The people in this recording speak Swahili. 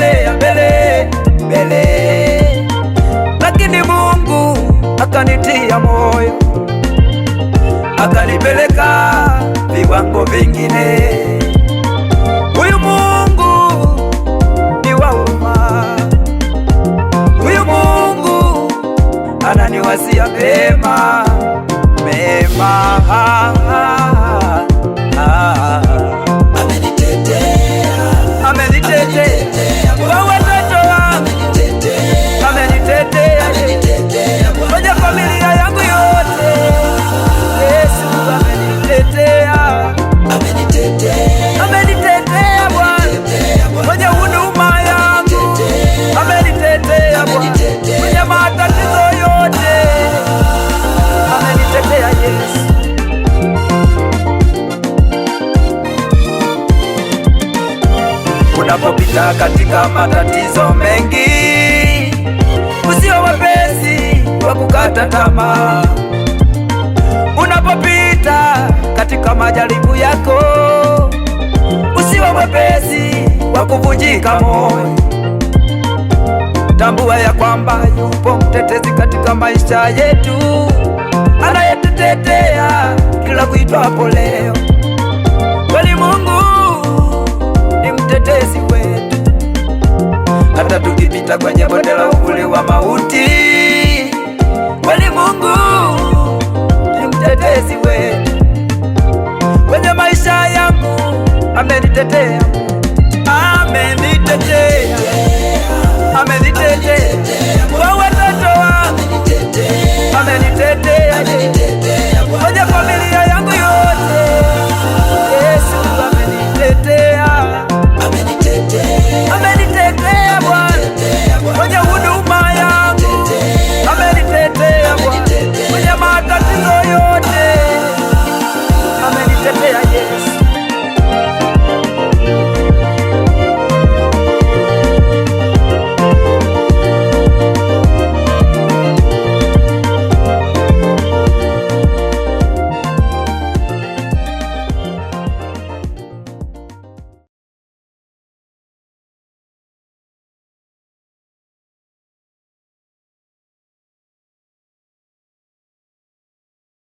nikaendelea mbele, lakini Mungu akanitia moyo, akanipeleka viwango vingine. Huyu Mungu ni wa huruma, huyu Mungu ananiwazia mema. Amenitetea kwa watoto wangu, amenitetea kwenye familia yangu yote. Yesu amenitetea Bwana kwenye huduma yangu, amenitetea Bwana kwenye matatizo yote, amenitetea Yesu. Unapopita katika matatizo mengi, usio wepesi wa kukata tamaa. Unapopita katika majaribu yako, usio wepesi wa kuvunjika moyo. Tambua ya kwamba yupo mtetezi katika maisha yetu, anayetutetea kila kuitwapo leo. Kweli Mungu ni mtetezi wetu, hata tukipita kwenye bonde la uvuli wa mauti. Kweli Mungu ni mtetezi wetu, kwenye maisha yangu amenitetea